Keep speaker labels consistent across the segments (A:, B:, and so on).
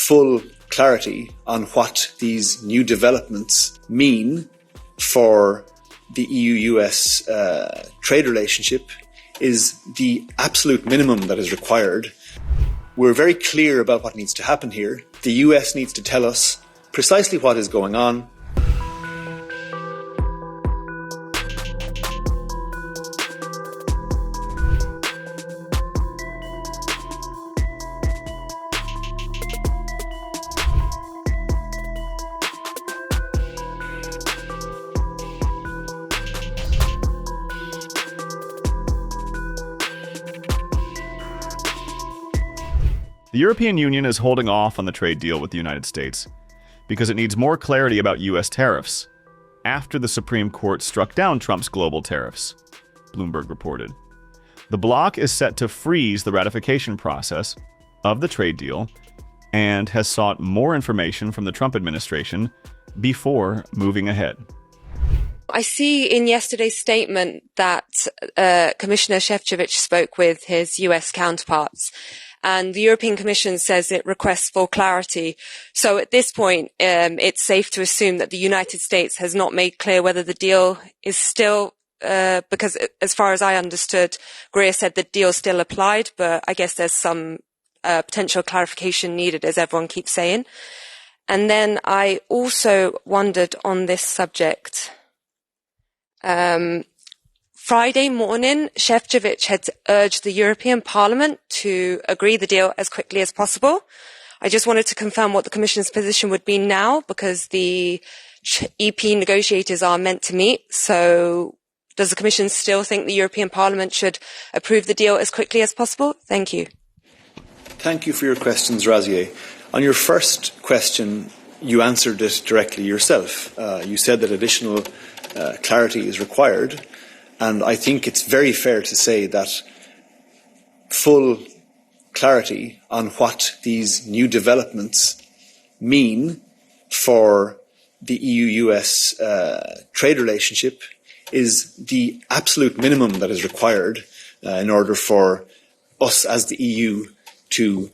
A: full clarity on what these new developments mean for the EU-US trade relationship is the absolute minimum that is required. We're very clear about what needs to happen here. The US needs to tell us precisely what is going on.
B: The European Union is holding off on the trade deal with the United States because it needs more clarity about U.S. tariffs after the Supreme Court struck down Trump's global tariffs, Bloomberg reported. The bloc is set to freeze the ratification process of the trade deal and has sought more information from the Trump administration before moving ahead.
C: I see in yesterday's statement that Commissioner Šefčovič spoke with his US counterparts, and the European Commission says it requests full clarity. So at this point, it's safe to assume that the United States has not made clear whether the deal is still, because as far as I understood, Greer said the deal still applied, but I guess there's some potential clarification needed, as everyone keeps saying. And then I also wondered on this subject, Friday morning, Šefčovič had urged the European Parliament to agree the deal as quickly as possible. I just wanted to confirm what the Commission's position would be now, because the EP negotiators are meant to meet. So does the Commission still think the European Parliament should approve the deal as quickly as possible? Thank you.
A: Thank you for your questions, Razier. On your first question, you answered it directly yourself. You said that additional clarity is required. And I think it's very fair to say that full clarity on what these new developments mean for the EU-US trade relationship is the absolute minimum that is required in order for us as the EU to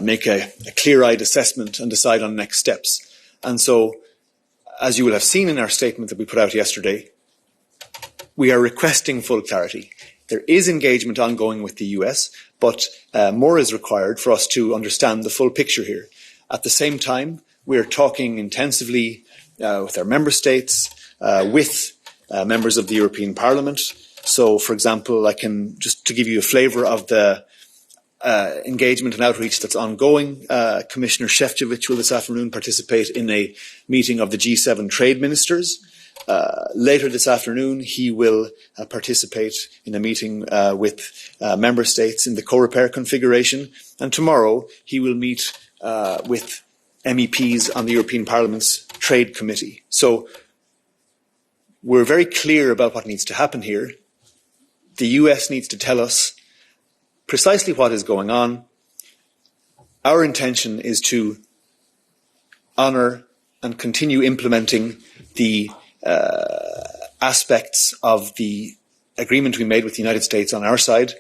A: make a clear-eyed assessment and decide on next steps. And so, as you will have seen in our statement that we put out yesterday, we are requesting full clarity. There is engagement ongoing with the US, but more is required for us to understand the full picture here. At the same time, we are talking intensively with our member states, with members of the European Parliament. So, for example, I can just to give you a flavour of the engagement and outreach that's ongoing. Commissioner Šefčovič will this afternoon participate in a meeting of the G7 trade ministers. Later this afternoon, he will participate in a meeting with member states in the co-repair configuration. And tomorrow, he will meet with MEPs on the European Parliament's Trade Committee. So we're very clear about what needs to happen here. The US needs to tell us precisely what is going on. Our intention is to honour and continue implementing the aspects of the agreement we made with the United States on our side,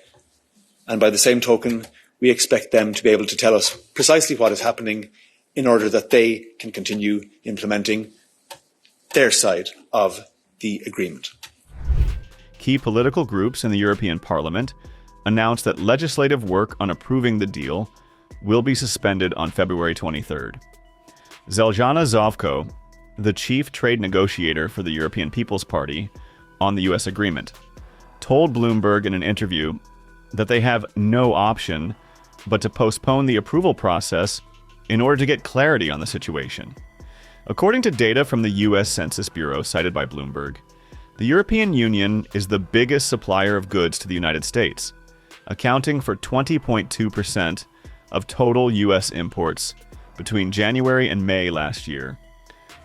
A: and by the same token, we expect them to be able to tell us precisely what is happening in order that they can continue implementing their side of the agreement.
B: Key political groups in the European Parliament announced that legislative work on approving the deal will be suspended on February 23rd. Zdeňka Zovko, the chief trade negotiator for the European People's Party on the U.S. agreement, told Bloomberg in an interview that they have no option but to postpone the approval process in order to get clarity on the situation. According to data from the U.S. Census Bureau cited by Bloomberg, the European Union is the biggest supplier of goods to the United States, accounting for 20.2% of total U.S. imports between January and May last year,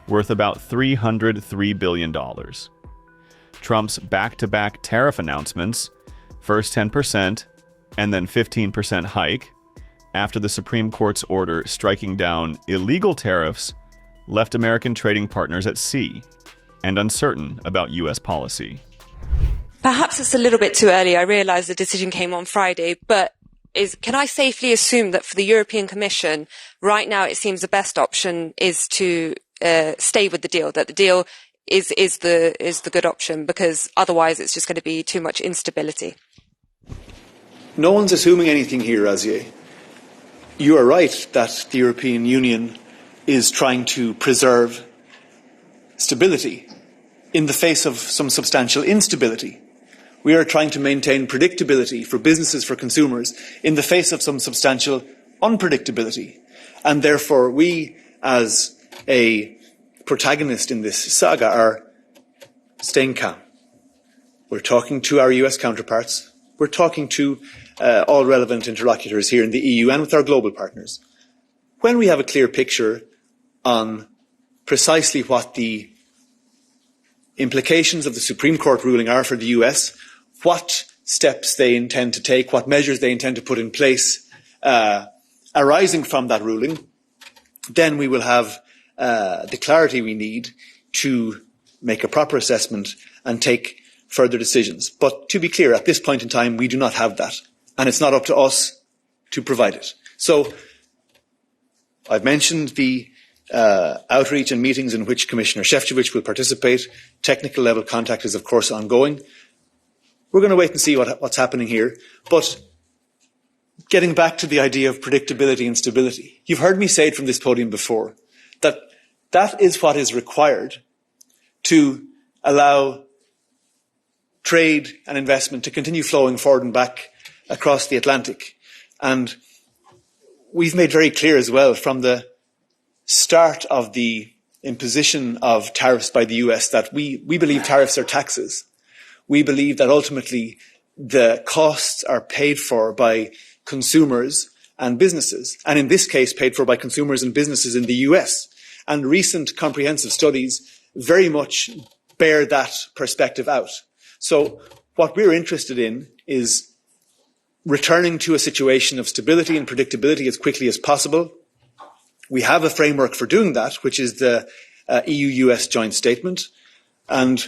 B: worth about $303 billion. Trump's back-to-back tariff announcements, first 10% and then 15% hike, after the Supreme Court's order striking down illegal tariffs, left American trading partners at sea and uncertain about U.S. policy.
C: Perhaps it's a little bit too early. I realise the decision came on Friday, but can I safely assume that for the European Commission, right now it seems the best option is to stay with the deal, that the deal is the good option, because otherwise it's just going to be too much instability?
A: No one's assuming anything here, Razier. You are right that the European Union is trying to preserve stability in the face of some substantial instability. We are trying to maintain predictability for businesses, for consumers, in the face of some substantial unpredictability. And therefore, we, as a protagonist in this saga, are staying calm. We're talking to our US counterparts. We're talking to all relevant interlocutors here in the EU and with our global partners. When we have a clear picture on precisely what the implications of the Supreme Court ruling are for the US, what steps they intend to take, what measures they intend to put in place arising from that ruling, then we will have the clarity we need to make a proper assessment and take further decisions. But to be clear, at this point in time, we do not have that. And it's not up to us to provide it. So I've mentioned the outreach and meetings in which Commissioner Šefčovič will participate. Technical level contact is, of course, ongoing. We're going to wait and see what's happening here. But getting back to the idea of predictability and stability, you've heard me say it from this podium before, that that is what is required to allow trade and investment to continue flowing forward and back across the Atlantic. And we've made very clear as well from the start of the imposition of tariffs by the US that we believe tariffs are taxes. We believe that ultimately the costs are paid for by consumers and businesses, and in this case paid for by consumers and businesses in the US. And recent comprehensive studies very much bear that perspective out. So what we're interested in is returning to a situation of stability and predictability as quickly as possible. We have a framework for doing that, which is the EU-US joint statement. And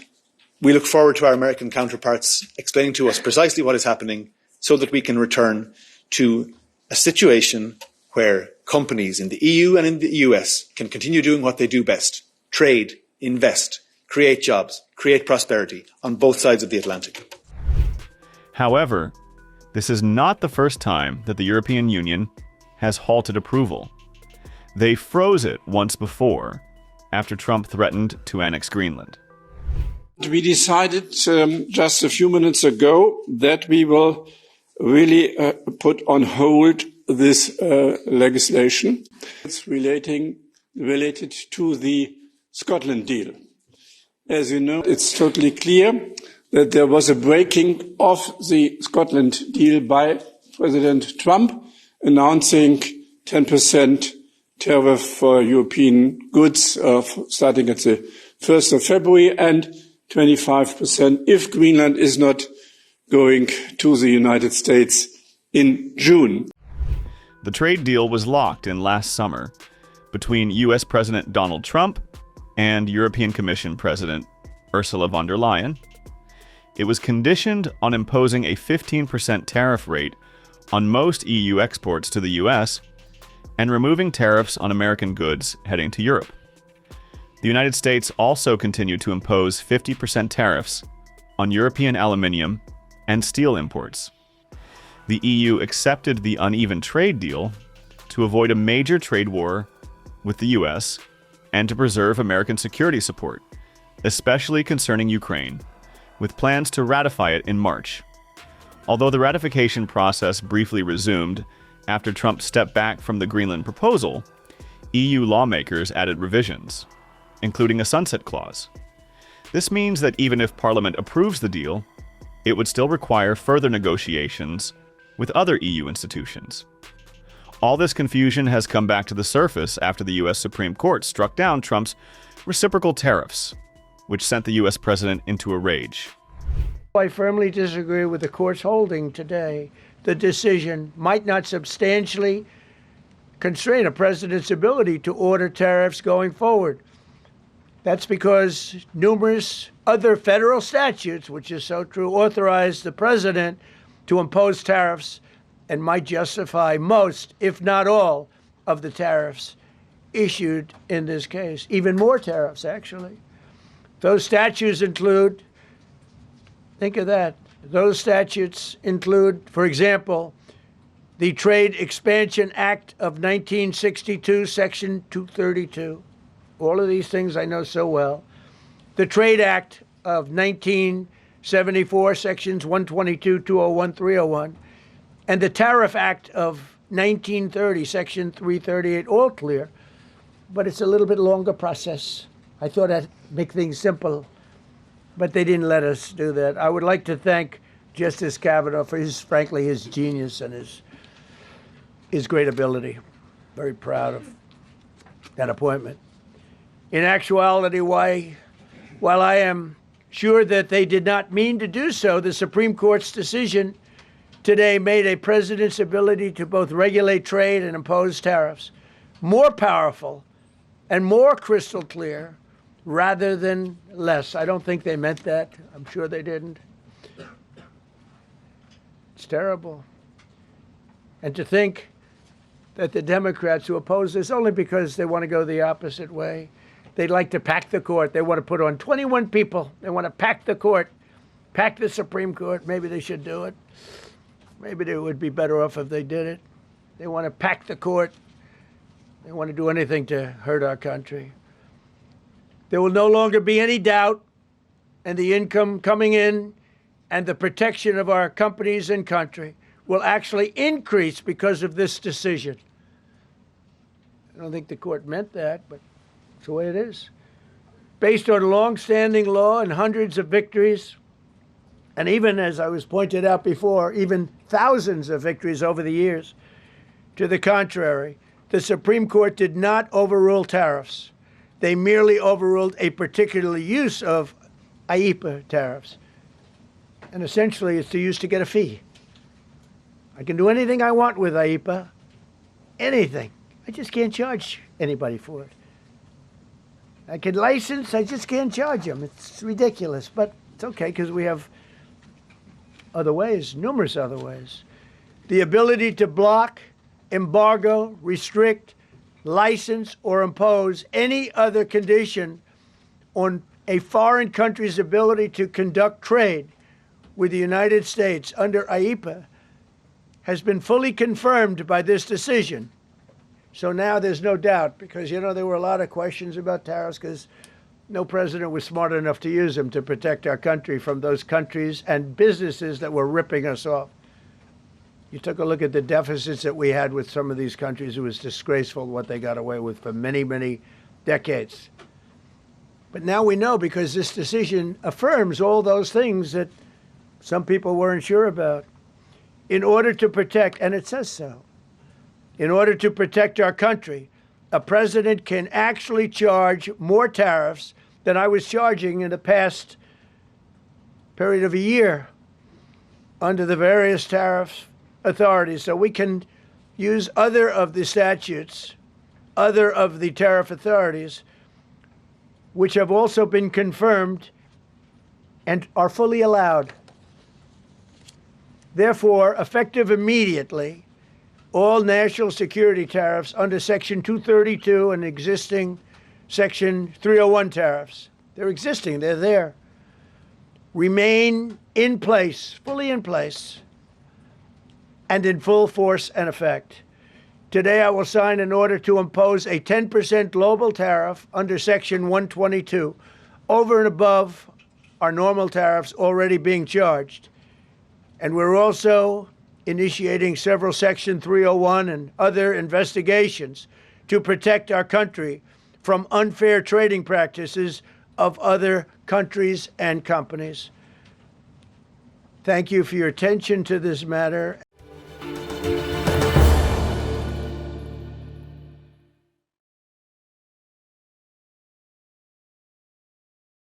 A: we look forward to our American counterparts explaining to us precisely what is happening so that we can return to a situation where companies in the EU and in the US can continue doing what they do best: trade, invest, create jobs, create prosperity on both sides of the Atlantic.
B: However, this is not the first time that the European Union has halted approval. They froze it once before, after Trump threatened to annex Greenland.
D: We decided just a few minutes ago that we will really put on hold this legislation. It's related to the Scotland deal. As you know, it's totally clear that there was a breaking of the Scotland deal by President Trump, announcing 10% tariff for European goods starting at the 1st of February and 25% if Greenland is not going to the United States in June.
B: The trade deal was locked in last summer between US President Donald Trump and European Commission President Ursula von der Leyen. It was conditioned on imposing a 15% tariff rate on most EU exports to the US and removing tariffs on American goods heading to Europe. The United States also continued to impose 50% tariffs on European aluminium and steel imports. The EU accepted the uneven trade deal to avoid a major trade war with the US and to preserve American security support, especially concerning Ukraine, with plans to ratify it in March. Although the ratification process briefly resumed after Trump stepped back from the Greenland proposal, EU lawmakers added revisions, including a sunset clause. This means that even if Parliament approves the deal, it would still require further negotiations with other EU institutions. All this confusion has come back to the surface after the US Supreme Court struck down Trump's reciprocal tariffs, which sent the US president into a rage.
E: I firmly disagree with the court's holding today. The decision might not substantially constrain a president's ability to order tariffs going forward. That's because numerous other federal statutes, which is so true, authorize the president to impose tariffs and might justify most, if not all, of the tariffs issued in this case. Even more tariffs, actually. Those statutes include, think of that, those statutes include, for example, the Trade Expansion Act of 1962, Section 232. All of these things I know so well. The Trade Act of 1974, Sections 122, 201, 301. And the Tariff Act of 1930, Section 338, all clear. But it's a little bit longer process. I thought I'd make things simple, but they didn't let us do that. I would like to thank Justice Kavanaugh for frankly, his genius and his great ability. Very proud of that appointment. In actuality, while I am sure that they did not mean to do so, the Supreme Court's decision today made a president's ability to both regulate trade and impose tariffs more powerful and more crystal clear rather than less. I don't think they meant that. I'm sure they didn't. It's terrible. And to think that the Democrats who oppose this only because they want to go the opposite way, they'd like to pack the court. They want to put on 21 people. They want to pack the court, pack the Supreme Court. Maybe they should do it. Maybe they would be better off if they did it. They want to pack the court. They want to do anything to hurt our country. There will no longer be any doubt, and the income coming in and the protection of our companies and country will actually increase because of this decision. I don't think the court meant that, but it's the way it is. Based on long-standing law and hundreds of victories, and even, as I was pointed out before, even thousands of victories over the years, to the contrary, the Supreme Court did not overrule tariffs. They merely overruled a particular use of IEEPA tariffs. And essentially, it's used to get a fee. I can do anything I want with IEEPA, anything. I just can't charge anybody for it. I can license, I just can't charge them. It's ridiculous, but it's okay because we have other ways, numerous other ways. The ability to block, embargo, restrict, license, or impose any other condition on a foreign country's ability to conduct trade with the United States under IEEPA has been fully confirmed by this decision. So now there's no doubt, because, there were a lot of questions about tariffs because no president was smart enough to use them to protect our country from those countries and businesses that were ripping us off. You took a look at the deficits that we had with some of these countries. It was disgraceful what they got away with for many, many decades. But now we know, because this decision affirms all those things that some people weren't sure about. In order to protect, and it says so, in order to protect our country, a president can actually charge more tariffs than I was charging in the past period of a year under the various tariff authorities. So we can use other of the statutes, other of the tariff authorities, which have also been confirmed and are fully allowed. Therefore, effective immediately, all national security tariffs under Section 232 and existing Section 301 tariffs, they're existing, they're there, remain in place, fully in place, and in full force and effect. Today, I will sign an order to impose a 10% global tariff under Section 122, over and above our normal tariffs already being charged. And we're also initiating several Section 301 and other investigations to protect our country from unfair trading practices of other countries and companies. Thank you for your attention to this matter.